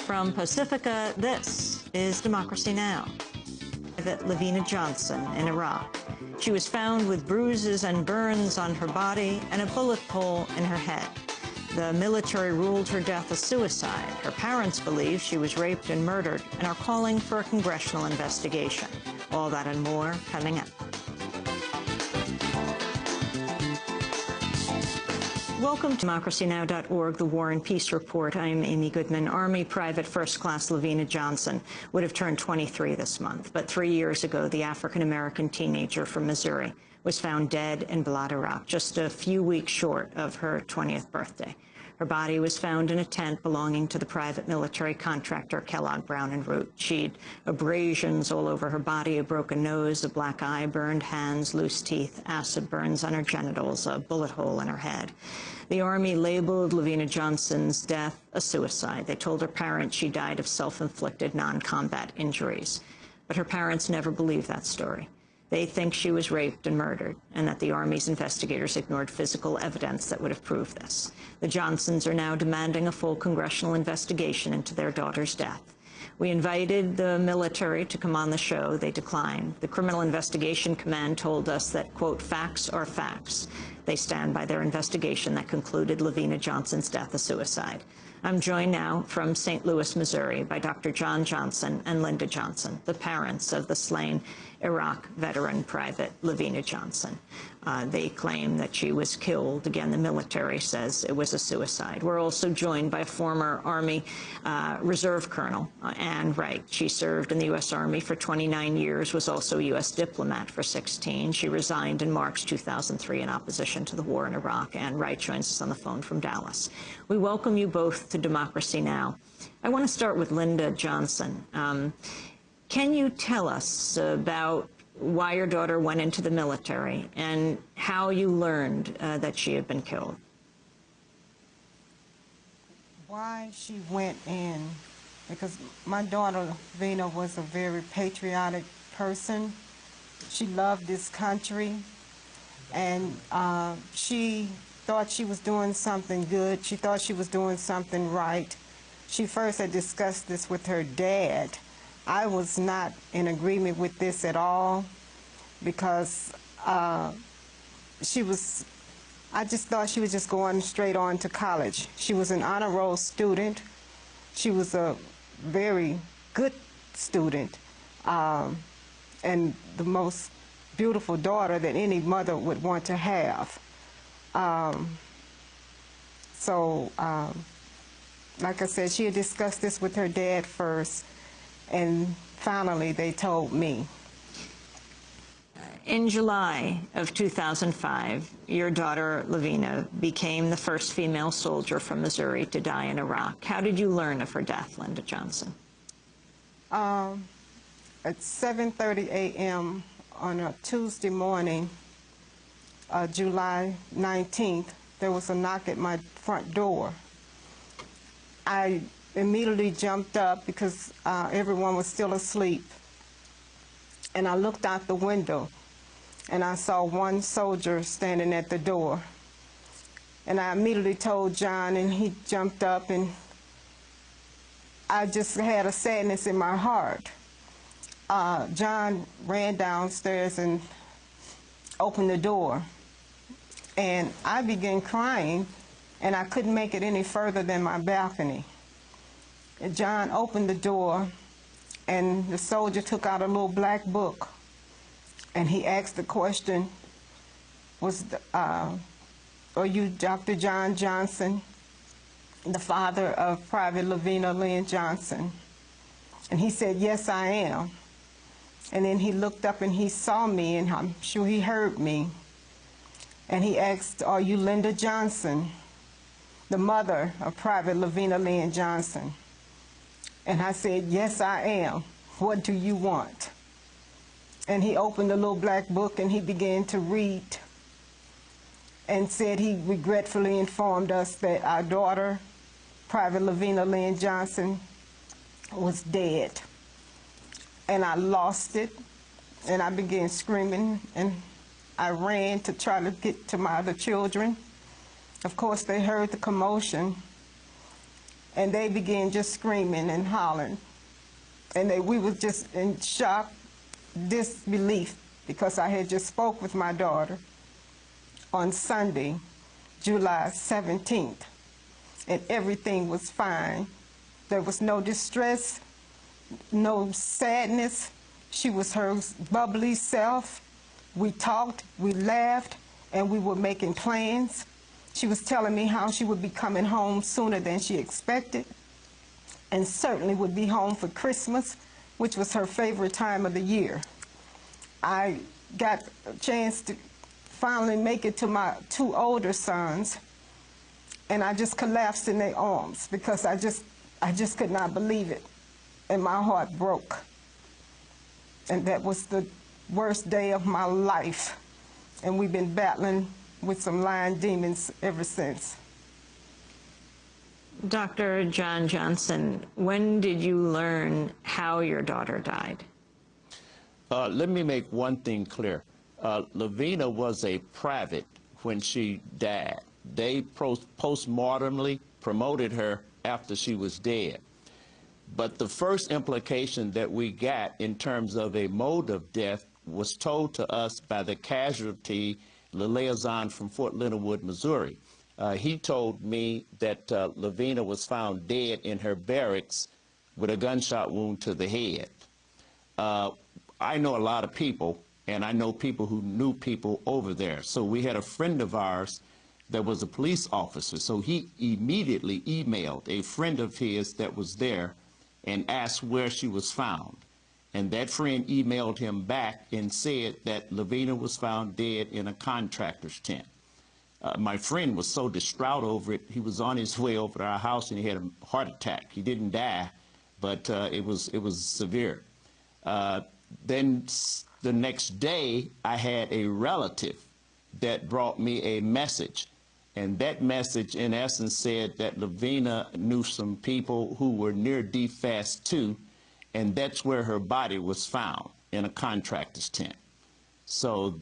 From Pacifica, this is Democracy Now! Private Lavena Johnson in Iraq. She was found with bruises and burns on her body and a bullet hole in her head. The military ruled her death a suicide. Her parents believe she was raped and murdered and are calling for a congressional investigation. All that and more coming up. Welcome to democracynow.org, the War and Peace Report. I'm Amy Goodman. Army Private First Class Lavena Johnson would have turned 23 this month, but 3 years ago, the African-American teenager from Missouri was found dead in Balad, Iraq, just a few weeks short of her 20th birthday. Her body was found in a tent belonging to the private military contractor Kellogg Brown & Root. She'd abrasions all over her body, a broken nose, a black eye, burned hands, loose teeth, acid burns on her genitals, a bullet hole in her head. The Army labeled Lavena Johnson's death a suicide. They told her parents she died of self-inflicted non-combat injuries. But her parents never believed that story. They think she was raped and murdered, and that the Army's investigators ignored physical evidence that would have proved this. The Johnsons are now demanding a full congressional investigation into their daughter's death. We invited the military to come on the show. They declined. The Criminal Investigation Command told us that, quote, facts are facts. They stand by their investigation that concluded Lavena Johnson's death a suicide. I'm joined now from St. Louis, Missouri, by Dr. John Johnson and Linda Johnson, the parents of the slain Iraq veteran Private Lavena Johnson. They claim that she was killed. Again, the military says it was a suicide. We're also joined by former Army Reserve Colonel Ann Wright. She served in the U.S. Army for 29 years, was also a U.S. diplomat for 16. She resigned in March 2003 in opposition to the war in Iraq. Ann Wright joins us on the phone from Dallas. We welcome you both to Democracy Now! I want to start with Linda Johnson. Can you tell us about why your daughter went into the military and how you learned that she had been killed? Why she went in, because my daughter Lavena was a very patriotic person. She loved this country, and she thought she was doing something good. She thought she was doing something right. She first had discussed this with her dad. I was not in agreement with this at all, because I just thought she was just going straight on to college. She was an honor roll student. She was a very good student, and the most beautiful daughter that any mother would want to have. Like I said, she had discussed this with her dad first, and finally they told me. In July of 2005, your daughter Lavena became the first female soldier from Missouri to die in Iraq. How did you learn of her death, Linda Johnson? At 7:30 a.m. on a Tuesday morning, July 19th, there was a knock at my front door. I immediately jumped up because everyone was still asleep. And I looked out the window, and I saw one soldier standing at the door. And I immediately told John, and he jumped up, and I just had a sadness in my heart. John ran downstairs and opened the door. And I began crying, and I couldn't make it any further than my balcony. And John opened the door, and the soldier took out a little black book, and he asked the question, are you Dr. John Johnson, the father of Private Lavena Lynn Johnson? And he said, yes, I am. And then he looked up and he saw me, and I'm sure he heard me. And he asked, are you Linda Johnson, the mother of Private Lavena Lynn Johnson? And I said, yes, I am. What do you want? And he opened the little black book and he began to read, and said he regretfully informed us that our daughter, Private Lavena Lynn Johnson, was dead. And I lost it, and I began screaming, and I ran to try to get to my other children. Of course, they heard the commotion, and they began just screaming and hollering. And we was just in shock, disbelief, because I had just spoke with my daughter on Sunday, July 17th, and everything was fine. There was no distress, no sadness. She was her bubbly self. We talked, we laughed, and we were making plans. She was telling me how she would be coming home sooner than she expected, and certainly would be home for Christmas, which was her favorite time of the year. I got a chance to finally make it to my two older sons, and I just collapsed in their arms because I just could not believe it, and my heart broke. And that was the worst day of my life, and we've been battling with some lying demons ever since. Dr. John Johnson, when did you learn how your daughter died? Let me make one thing clear. Lavena was a private when she died. They post-mortemly promoted her after she was dead. But the first implication that we got in terms of a mode of death was told to us by the casualty, the liaison from Fort Leonard Wood, Missouri. He told me that Lavena was found dead in her barracks with a gunshot wound to the head. I know a lot of people, and I know people who knew people over there. So we had a friend of ours that was a police officer. So he immediately emailed a friend of his that was there and asked where she was found. And that friend emailed him back and said that Lavena was found dead in a contractor's tent. My friend was so distraught over it, he was on his way over to our house and he had a heart attack. He didn't die, but it was severe. Then the next day, I had a relative that brought me a message. And that message, in essence, said that Lavena knew some people who were near steadfast too, and that's where her body was found, in a contractor's tent. So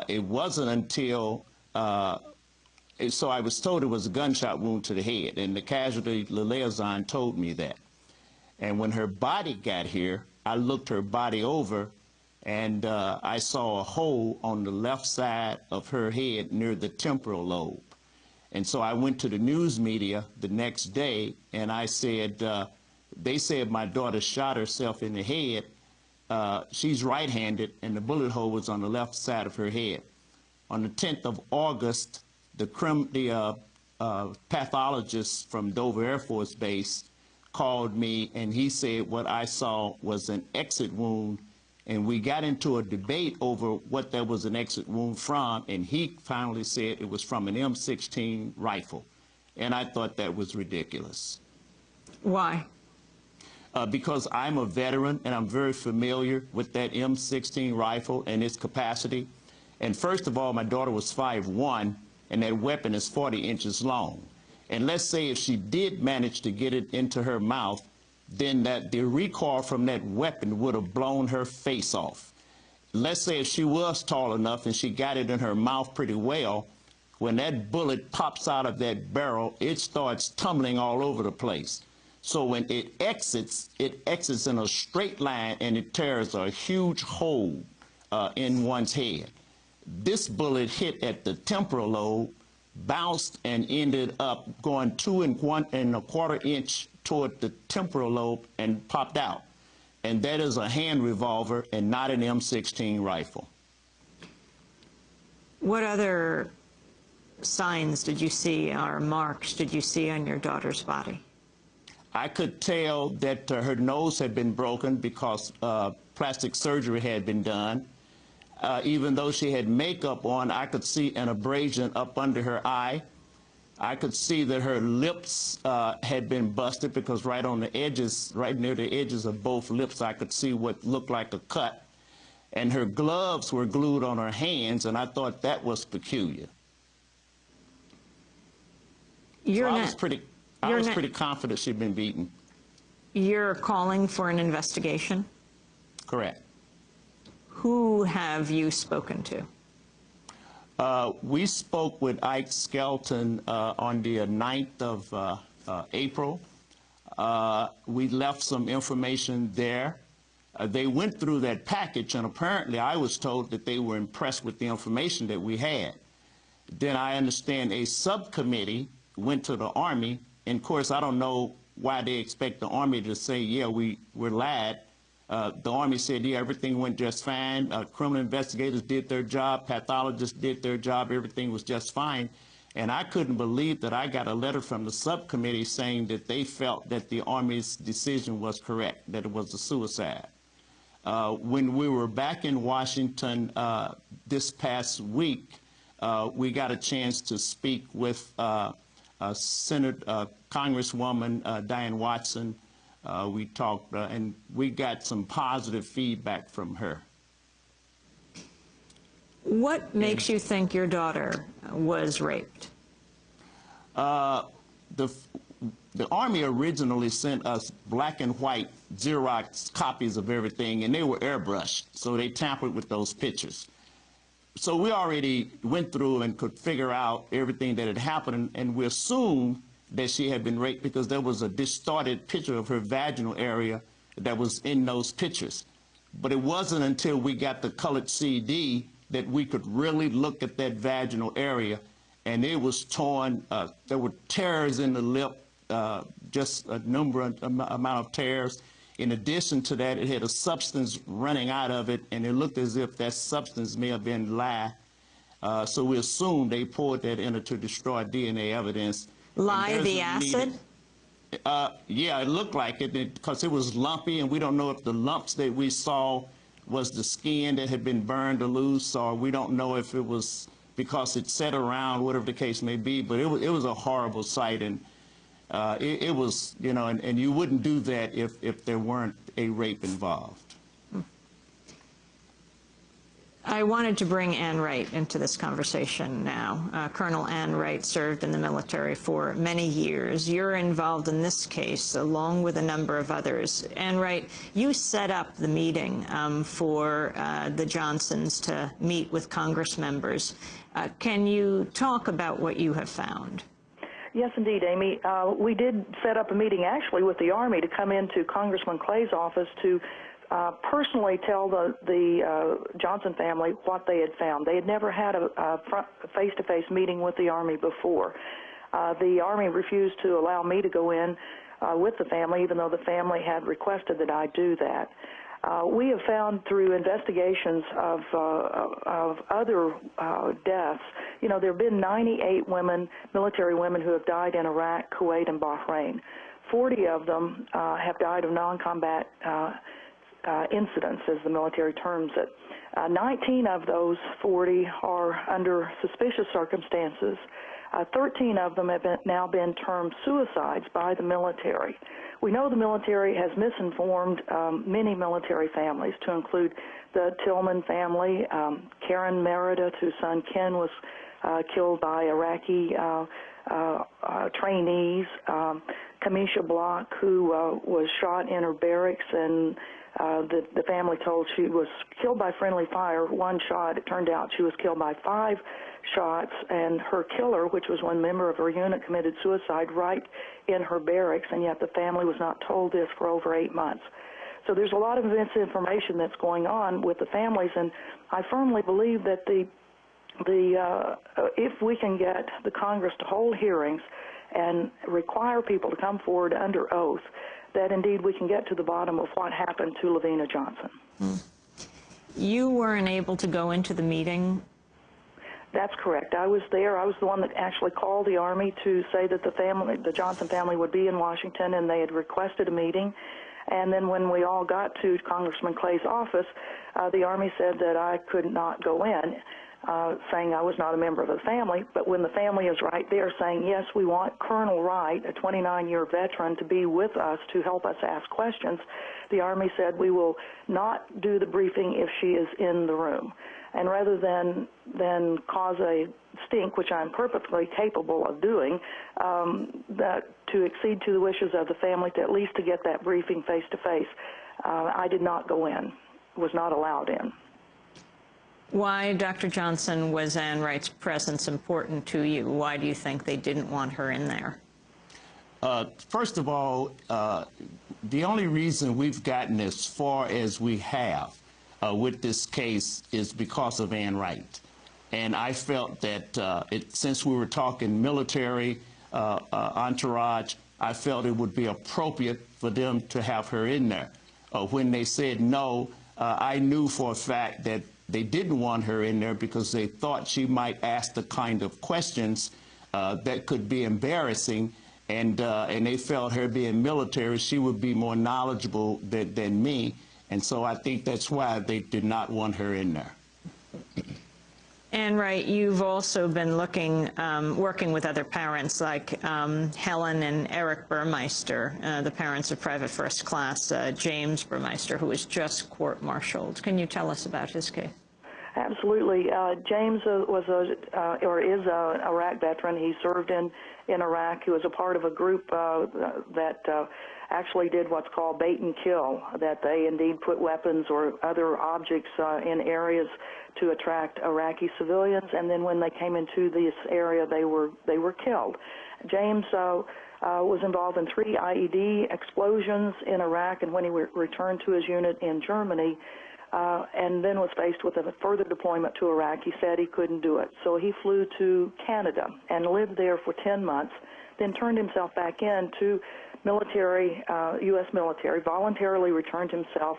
it wasn't until, so I was told it was a gunshot wound to the head, and the casualty liaison told me that. And when her body got here, I looked her body over, and I saw a hole on the left side of her head near the temporal lobe. And so I went to the news media the next day, and I said, they said my daughter shot herself in the head. She's right-handed, and the bullet hole was on the left side of her head. On the 10th of August, the pathologist from Dover Air Force Base called me, and he said what I saw was an exit wound, and we got into a debate over what that was an exit wound from, and he finally said it was from an M16 rifle, and I thought that was ridiculous. Why? Because I'm a veteran, and I'm very familiar with that M16 rifle and its capacity. And first of all, my daughter was 5'1", and that weapon is 40 inches long. And let's say if she did manage to get it into her mouth, then the recoil from that weapon would have blown her face off. Let's say if she was tall enough and she got it in her mouth pretty well, when that bullet pops out of that barrel, it starts tumbling all over the place. So when it exits in a straight line, and it tears a huge hole in one's head. This bullet hit at the temporal lobe, bounced, and ended up going 2 1/4 inch toward the temporal lobe and popped out. And that is a hand revolver and not an M16 rifle. What other signs did you see, or marks did you see on your daughter's body? I could tell that her nose had been broken because plastic surgery had been done. Even though she had makeup on, I could see an abrasion up under her eye. I could see that her lips had been busted because right on the edges, right near the edges of both lips, I could see what looked like a cut. And her gloves were glued on her hands, and I thought that was peculiar. I was pretty confident she'd been beaten. You're calling for an investigation? Correct. Who have you spoken to? We spoke with Ike Skelton on the 9th of April, We left some information there. They went through that package, and apparently I was told that they were impressed with the information that we had. Then I understand a subcommittee went to the Army, and of course I don't know why they expect the Army to say, yeah, we're lied. The Army said, yeah, everything went just fine. Criminal investigators did their job, pathologists did their job, everything was just fine. And I couldn't believe that I got a letter from the subcommittee saying that they felt that the Army's decision was correct, that it was a suicide. When we were back in Washington this past week, we got a chance to speak with Congresswoman Diane Watson. We talked, and we got some positive feedback from her. What makes you think your daughter was raped? The Army originally sent us black and white Xerox copies of everything, and they were airbrushed, so they tampered with those pictures. So we already went through and could figure out everything that had happened, and we assumed that she had been raped because there was a distorted picture of her vaginal area that was in those pictures. But it wasn't until we got the colored CD that we could really look at that vaginal area, and it was torn. There were tears in the lip, just a amount of tears. In addition to that, it had a substance running out of it, and it looked as if that substance may have been lye. So we assumed they poured that in to destroy DNA evidence. Lye, the acid? Yeah, it looked like it because it was lumpy, and we don't know if the lumps that we saw was the skin that had been burned or loose, or we don't know if it was because it sat around, whatever the case may be. But it was a horrible sight, and it was, you know, and you wouldn't do that if there weren't a rape involved. I wanted to bring Ann Wright into this conversation now. Colonel Ann Wright served in the military for many years. You're involved in this case along with a number of others. Ann Wright, you set up the meeting for the Johnsons to meet with Congress members. Can you talk about what you have found? Yes, indeed, Amy. We did set up a meeting actually with the Army to come into Congressman Clay's office to personally tell the Johnson family what they had found. They had never had a face-to-face meeting with the Army before. The Army refused to allow me to go in with the family, even though the family had requested that I do that. We have found through investigations of other deaths, you know, there have been 98 women, military women, who have died in Iraq, Kuwait, and Bahrain. 40 of them have died of non-combat incidents, as the military terms it. 19 of those 40 are under suspicious circumstances. 13 of them have now been termed suicides by the military. We know the military has misinformed many military families, to include the Tillman family. Karen Meredith, whose son Ken was killed by Iraqi trainees. Kamisha Block, who was shot in her barracks, and the family told she was killed by friendly fire, one shot. It turned out she was killed by 5 shots, and her killer, which was one member of her unit, committed suicide right in her barracks, and yet the family was not told this for over 8 months. So there's a lot of misinformation that's going on with the families, and I firmly believe that if we can get the Congress to hold hearings and require people to come forward under oath, that indeed we can get to the bottom of what happened to Lavena Johnson. You weren't able to go into the meeting? That's correct. I was there. I was the one that actually called the Army to say that the Johnson family would be in Washington, and they had requested a meeting. And then when we all got to Congressman Clay's office, the Army said that I could not go in, saying I was not a member of the family. But when the family is right there saying, yes, we want Colonel Wright, a 29-year veteran, to be with us to help us ask questions, the Army said we will not do the briefing if she is in the room. And rather than cause a stink, which I'm perfectly capable of doing, that to accede to the wishes of the family, to at least to get that briefing face-to-face, I did not go in, was not allowed in. Why, Dr. Johnson, was Ann Wright's presence important to you? Why do you think they didn't want her in there? First of all, the only reason we've gotten as far as we have with this case is because of Ann Wright. And I felt that since we were talking military entourage, I felt it would be appropriate for them to have her in there. When they said no, I knew for a fact that they didn't want her in there because they thought she might ask the kind of questions that could be embarrassing, and they felt her being military, she would be more knowledgeable than me, and so I think that's why they did not want her in there. And right, you've also been working with other parents like Helen and Eric Burmeister, the parents of Private First Class James Burmeister, who was just court-martialed. Can you tell us about his case? Absolutely. James was or is an Iraq veteran. He served in Iraq. He was a part of a group that actually did what's called bait and kill, that they indeed put weapons or other objects in areas to attract Iraqi civilians, and then when they came into this area, they were killed. James was involved in 3 IED explosions in Iraq, and when he returned to his unit in Germany, and then was faced with a further deployment to Iraq, he said he couldn't do it. So he flew to Canada and lived there for 10 months, then turned himself back in to military, U.S. military, voluntarily returned himself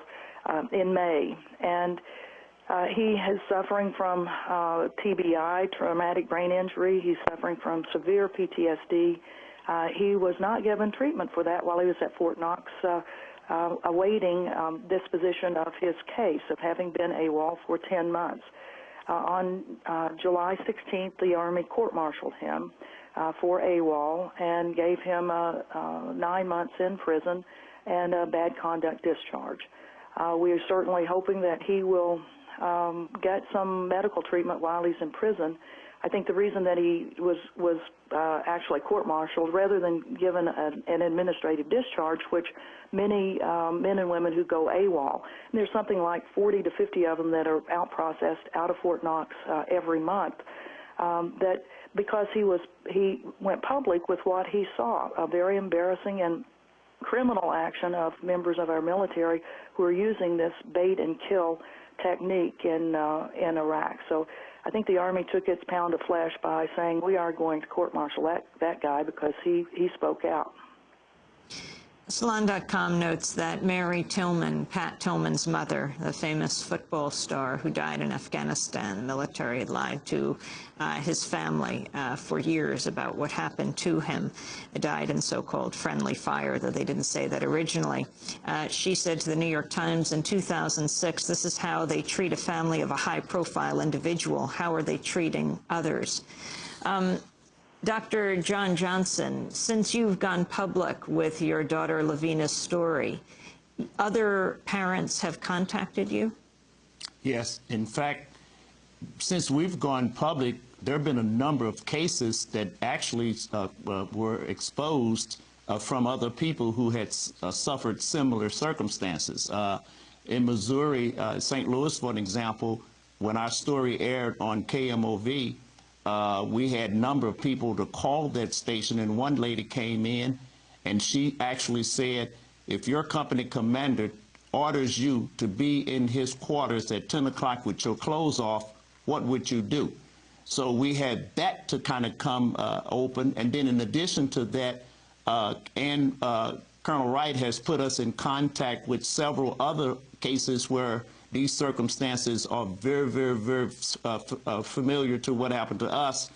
in May. And he is suffering from TBI, traumatic brain injury. He's suffering from severe PTSD. He was not given treatment for that while he was at Fort Knox, awaiting disposition of his case of having been AWOL for 10 months. On July 16th, the Army court-martialed him for AWOL and gave him 9 months in prison and a bad conduct discharge. We are certainly hoping that he will get some medical treatment while he's in prison. I think the reason that he was actually court-martialed rather than given an administrative discharge, which many men and women who go AWOL, and there's something like 40 to 50 of them that are out-processed out of Fort Knox every month, that because he went public with what he saw, a very embarrassing and criminal action of members of our military who are using this bait and kill technique in Iraq. So I think the Army took its pound of flesh by saying we are going to court-martial that guy because he spoke out. Salon.com notes that Mary Tillman, Pat Tillman's mother, the famous football star who died in Afghanistan, the military had lied to his family for years about what happened to him. He died in so-called friendly fire, though they didn't say that originally. She said to the New York Times in 2006, "This is how they treat a family of a high-profile individual. How are they treating others?" Dr. John Johnson, since you've gone public with your daughter Lavena's story, other parents have contacted you? Yes. In fact, since we've gone public, there have been a number of cases that actually were exposed from other people who had suffered similar circumstances. In Missouri, St. Louis, for an example, when our story aired on KMOV, we had a number of people to call that station, and one lady came in and she actually said, if your company commander orders you to be in his quarters at 10 o'clock with your clothes off, what would you do? So we had that to kind of come open, and then in addition to that, Colonel Wright has put us in contact with several other cases where these circumstances are very, very, very familiar to what happened to us,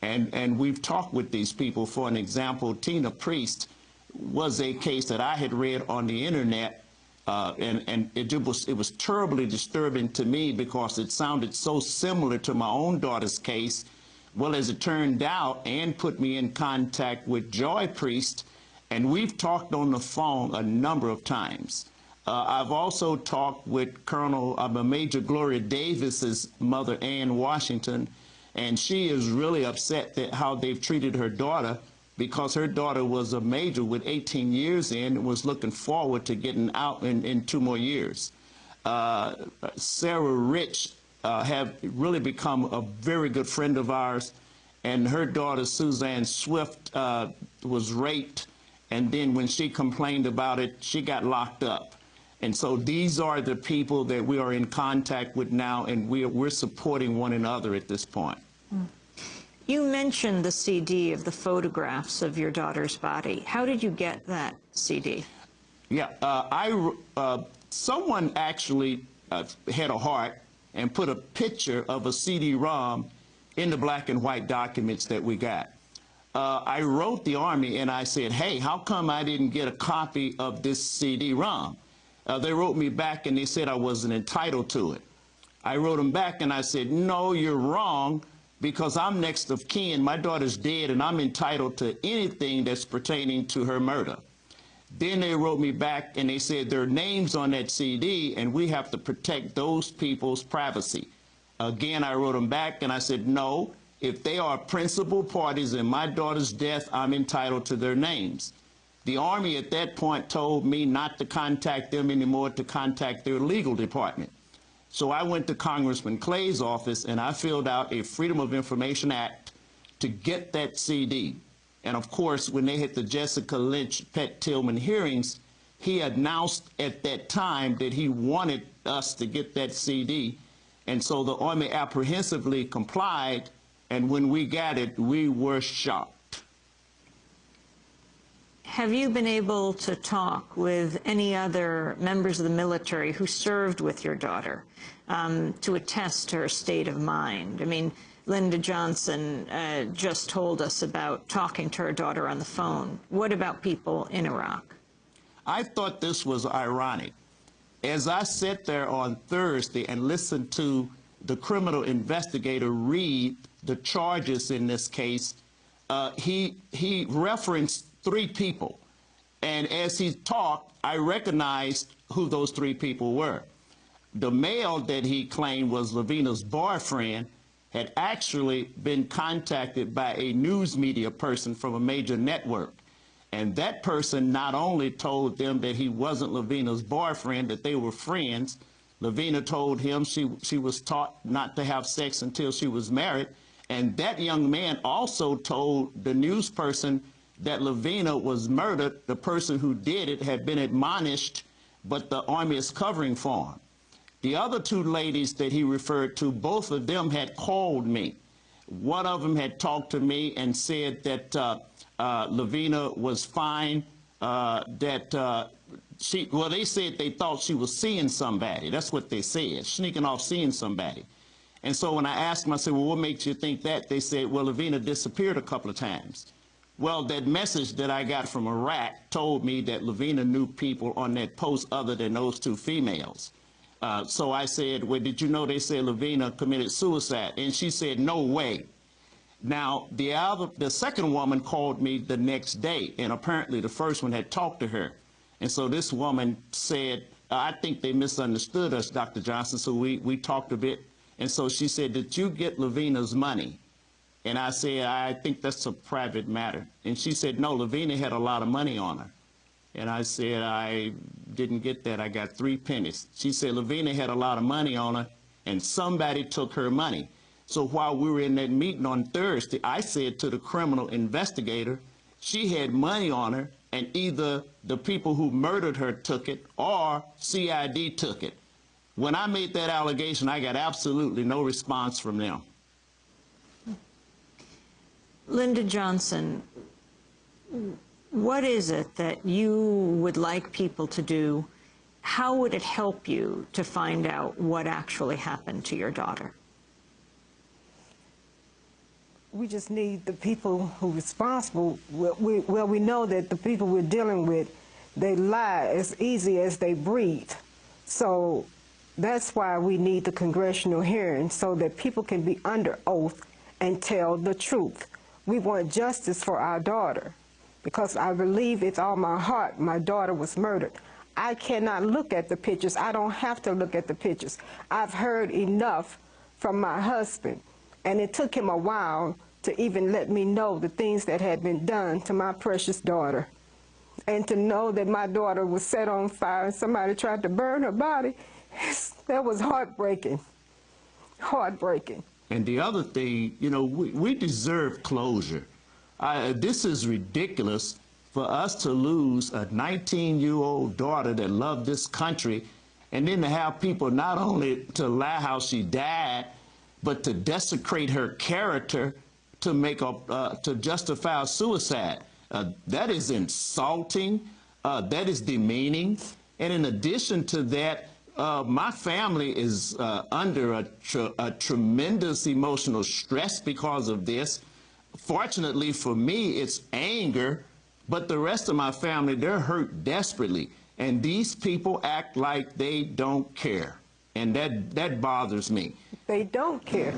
and we've talked with these people. For an example, Tina Priest was a case that I had read on the internet, and it was terribly disturbing to me because it sounded so similar to my own daughter's case. Well, as it turned out, Ann put me in contact with Joy Priest, and we've talked on the phone a number of times. I've also talked with Major Gloria Davis's mother, Ann Washington, and she is really upset at how they've treated her daughter because her daughter was a major with 18 years in and was looking forward to getting out in 2 more years. Sarah Rich have really become a very good friend of ours, and her daughter, Suzanne Swift, was raped and then when she complained about it, she got locked up. And so these are the people that we are in contact with now, and we're supporting one another at this point. You mentioned the CD of the photographs of your daughter's body. How did you get that CD? Yeah, someone actually had a heart and put a picture of a CD-ROM in the black and white documents that we got. I wrote the Army and I said, hey, how come I didn't get a copy of this CD-ROM? They wrote me back and they said I wasn't entitled to it. I wrote them back and I said, no, you're wrong, because I'm next of kin. My daughter's dead and I'm entitled to anything that's pertaining to her murder. Then they wrote me back and they said their names on that CD and we have to protect those people's privacy. Again, I wrote them back and I said, no, if they are principal parties in my daughter's death, I'm entitled to their names. The Army at that point told me not to contact them anymore, to contact their legal department. So I went to Congressman Clay's office and I filled out a Freedom of Information Act to get that CD. And of course, when they had the Jessica Lynch Pet Tillman hearings, he announced at that time that he wanted us to get that CD. And so the Army apprehensively complied, and when we got it, we were shocked. Have you been able to talk with any other members of the military who served with your daughter to attest to her state of mind? I mean, Linda Johnson just told us about talking to her daughter on the phone. What about people in Iraq? I thought this was ironic. As I sat there on Thursday and listened to the criminal investigator read the charges in this case, he referenced 3 people. And as he talked, I recognized who those 3 people were. The male that he claimed was Lavena's boyfriend had actually been contacted by a news media person from a major network. And that person not only told them that he wasn't Lavena's boyfriend, that they were friends. Lavena told him she was taught not to have sex until she was married. And that young man also told the news person that Lavena was murdered. The person who did it had been admonished, but the Army is covering for him. The other 2 ladies that he referred to, both of them had called me. One of them had talked to me and said that Lavena was fine, they said they thought she was seeing somebody. That's what they said, sneaking off seeing somebody. And so when I asked them, I said, well, what makes you think that? They said, well, Lavena disappeared a couple of times. Well, that message that I got from Iraq told me that Lavena knew people on that post other than those 2 females. So I said, well, did you know they said Lavena committed suicide? And she said, no way. Now, the second woman called me the next day, and apparently the first one had talked to her. And so this woman said, I think they misunderstood us, Dr. Johnson, so we talked a bit. And so she said, did you get Lavena's money? And I said, I think that's a private matter. And she said, no, Lavena had a lot of money on her. And I said, I didn't get that. I got 3 pennies. She said, Lavena had a lot of money on her, and somebody took her money. So while we were in that meeting on Thursday, I said to the criminal investigator, she had money on her, and either the people who murdered her took it or CID took it. When I made that allegation, I got absolutely no response from them. Linda Johnson, what is it that you would like people to do? How would it help you to find out what actually happened to your daughter? We just need the people who are responsible. Well, we know that the people we're dealing with, they lie as easy as they breathe. So that's why we need the congressional hearing, so that people can be under oath and tell the truth. We want justice for our daughter, because I believe with all my heart my daughter was murdered. I cannot look at the pictures. I don't have to look at the pictures. I've heard enough from my husband, and it took him a while to even let me know the things that had been done to my precious daughter. And to know that my daughter was set on fire and somebody tried to burn her body, that was heartbreaking, heartbreaking. And the other thing, you know, we deserve closure. This is ridiculous for us to lose a 19-year-old daughter that loved this country, and then to have people not only to lie how she died, but to desecrate her character to make to justify a suicide. That is insulting. That is demeaning. And in addition to that, my family is under a tremendous emotional stress because of this. Fortunately for me, it's anger, but the rest of my family, they're hurt desperately. And these people act like they don't care. And that bothers me. They don't care.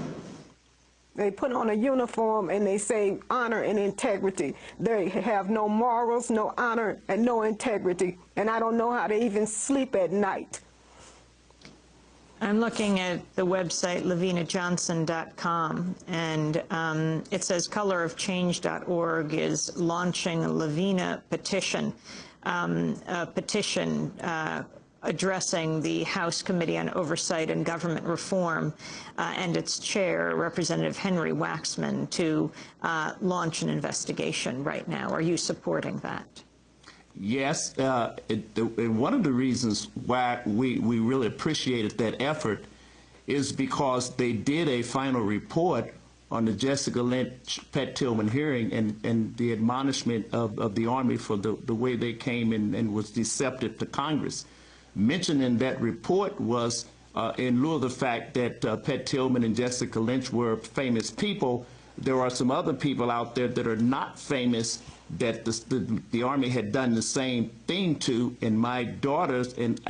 They put on a uniform and they say honor and integrity. They have no morals, no honor, and no integrity. And I don't know how to even sleep at night. I'm looking at the website lavenajohnson.com, and it says colorofchange.org is launching a Lavena petition, addressing the House Committee on Oversight and Government Reform and its chair, Representative Henry Waxman, to launch an investigation right now. Are you supporting that? Yes, and one of the reasons why we really appreciated that effort is because they did a final report on the Jessica Lynch Pat Tillman hearing and the admonishment of the Army for the way they came and was deceptive to Congress. Mentioned in that report was, in lieu of the fact that Pat Tillman and Jessica Lynch were famous people, there are some other people out there that are not famous that the Army had done the same thing to, and my daughters and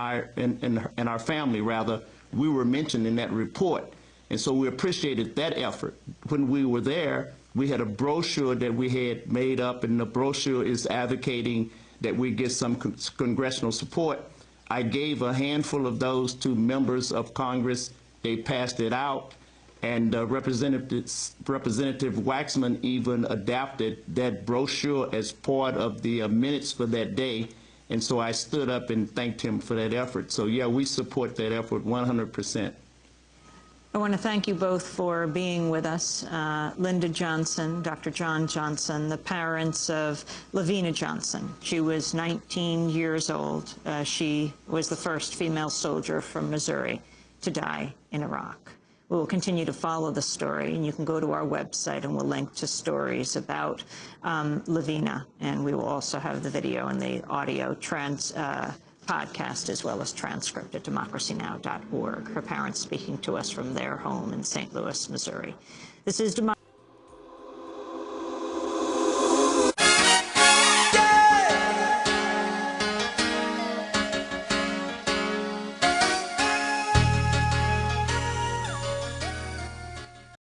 our family, rather, we were mentioned in that report. And so we appreciated that effort. When we were there, we had a brochure that we had made up, and the brochure is advocating that we get some congressional support. I gave a handful of those to members of Congress. They passed it out. And Representative Waxman even adapted that brochure as part of the minutes for that day. And so I stood up and thanked him for that effort. So yeah, we support that effort 100%. I want to thank you both for being with us. Linda Johnson, Dr. John Johnson, the parents of Lavena Johnson. She was 19 years old. She was the first female soldier from Missouri to die in Iraq. We will continue to follow the story, and you can go to our website and we'll link to stories about Lavena, and we will also have the video and the audio podcast as well as transcript at democracynow.org. Her parents speaking to us from their home in St. Louis, Missouri. This is